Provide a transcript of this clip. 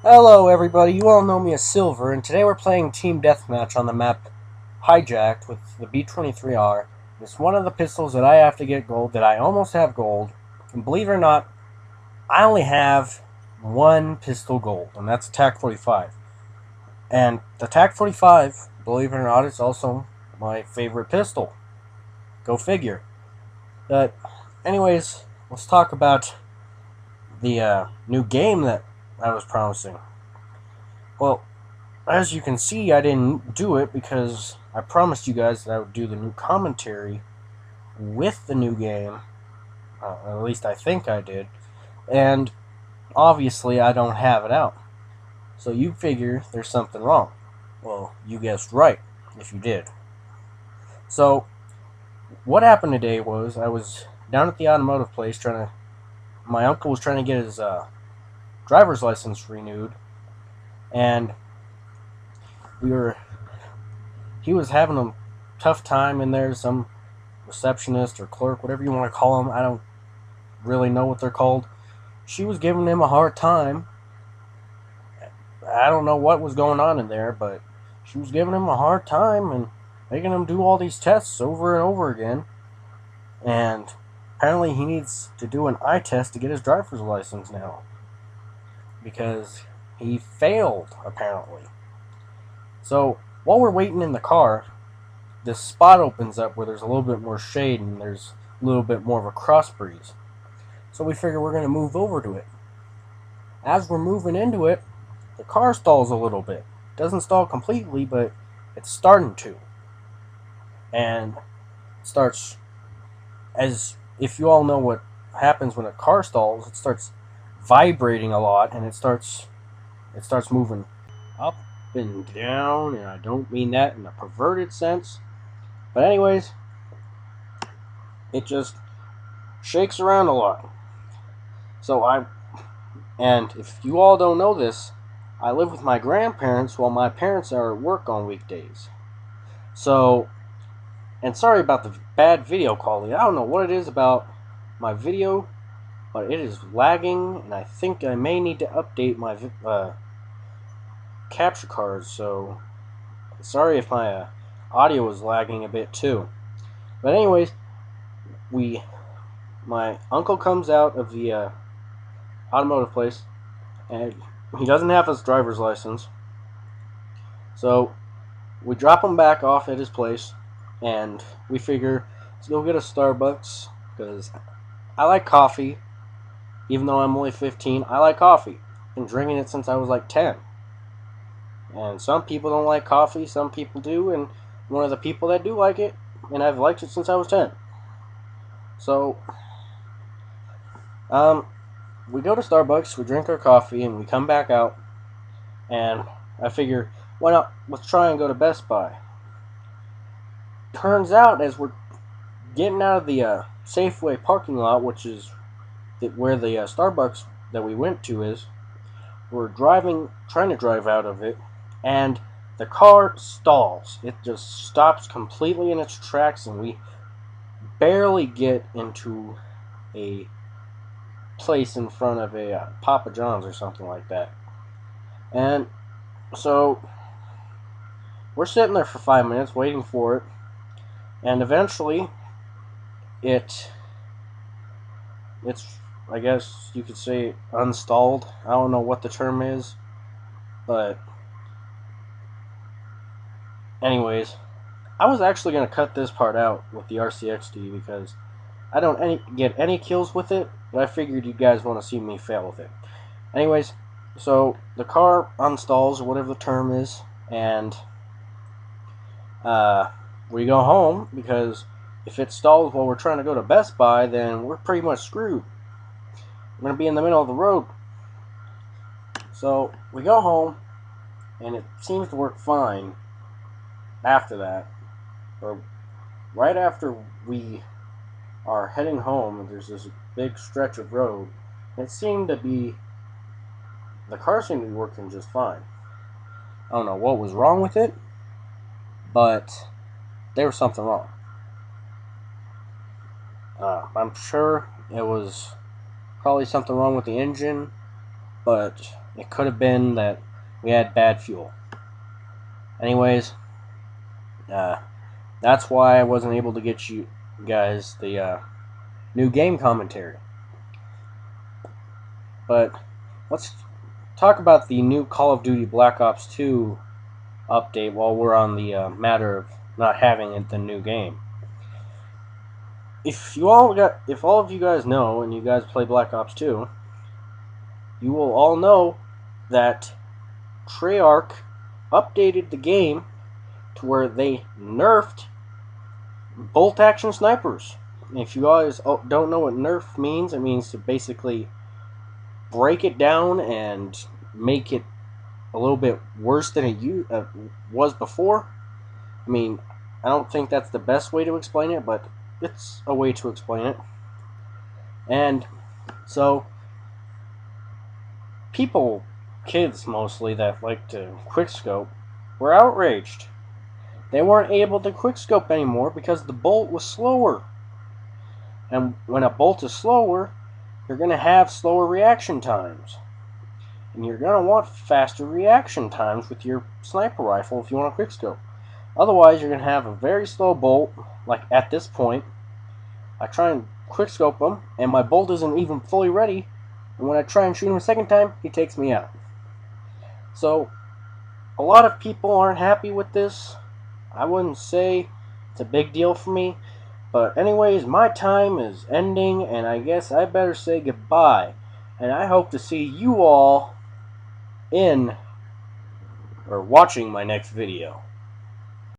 Hello everybody, you all know me as Silver, and today we're playing Team Deathmatch on the map Hijacked with the B-23R. It's one of the pistols that I have to get gold, that I almost have gold, and believe it or not, I only have one pistol gold, and that's a TAC-45. And the TAC-45, believe it or not, is also my favorite pistol. Go figure. But anyways, let's talk about the new game that I was promising. Well, as you can see, I didn't do it because I promised you guys that I would do the new commentary with the new game. At least I think I did. And obviously, I don't have it out. So you figure there's something wrong. Well, you guessed right, if you did. So, what happened today was I was down at the automotive place trying to. My uncle was trying to get his driver's license renewed, and we were. He was having a tough time in there. Some receptionist or clerk, whatever you want to call them. I don't really know what they're called. She was giving him a hard time. I don't know what was going on in there, but she was giving him a hard time and making him do all these tests over and over again. And apparently he needs to do an eye test to get his driver's license now. Because he failed, apparently. So, while we're waiting in the car, this spot opens up where there's a little bit more shade and there's a little bit more of a cross breeze. So we figure we're going to move over to it. As we're moving into it, the car stalls a little bit. It doesn't stall completely, but it's starting to. And it starts, as if you all know what happens when a car stalls, it starts vibrating a lot and it starts moving up and down, and I don't mean that in a perverted sense. But anyways, it just shakes around a lot. And if you all don't know this, I live with my grandparents while my parents are at work on weekdays. So, and sorry about the bad video quality. I don't know what it is about my video, but it is lagging, and I think I may need to update my capture cards. So, sorry if my audio is lagging a bit too. But anyways, my uncle comes out of the automotive place, and he doesn't have his driver's license. So we drop him back off at his place, and we figure let's go get a Starbucks because I like coffee. Even though I'm only 15, I like coffee. I've been drinking it since I was like 10. And some people don't like coffee, some people do, and one of the people that do like it, and I've liked it since I was 10. So, we go to Starbucks, we drink our coffee, and we come back out, and I figure, why not, let's try and go to Best Buy. Turns out, as we're getting out of the Safeway parking lot, which is where the Starbucks that we went to is, we're trying to drive out of it, and the car stalls. It just stops completely in its tracks, and we barely get into a place in front of a Papa John's or something like that. And so we're sitting there for 5 minutes waiting for it, and eventually it's, I guess you could say, unstalled. I don't know what the term is, but anyways, I was actually going to cut this part out with the RCXD because I don't get any kills with it, but I figured you guys want to see me fail with it. Anyways, so the car unstalls, or whatever the term is, and we go home because if it stalls while we're trying to go to Best Buy, then we're pretty much screwed. We're going to be in the middle of the road. So we go home, and it seems to work fine after that, or right after we are heading home. There's this big stretch of road. The car seemed to be working just fine. I don't know what was wrong with it, but there was something wrong. I'm sure it was probably something wrong with the engine, but It could have been that we had bad fuel. Anyways, that's why I wasn't able to get you guys the new game commentary. But let's talk about the new Call of Duty Black Ops 2 update while we're on the matter of not having the new game. If all of you guys know, and you guys play Black Ops 2, you will all know that Treyarch updated the game to where they nerfed bolt action snipers. If you guys don't know what nerf means, it means to basically break it down and make it a little bit worse than it was before. I mean, I don't think that's the best way to explain it, but it's a way to explain it. And so, people, kids mostly, that like to quickscope, were outraged. They weren't able to quickscope anymore because the bolt was slower. And when a bolt is slower, you're going to have slower reaction times. And you're going to want faster reaction times with your sniper rifle if you want to quickscope. Otherwise, you're going to have a very slow bolt, like at this point. I try and quickscope him, and my bolt isn't even fully ready. And when I try and shoot him a second time, he takes me out. So, a lot of people aren't happy with this. I wouldn't say it's a big deal for me. But anyways, my time is ending, and I guess I better say goodbye. And I hope to see you all in or watching my next video.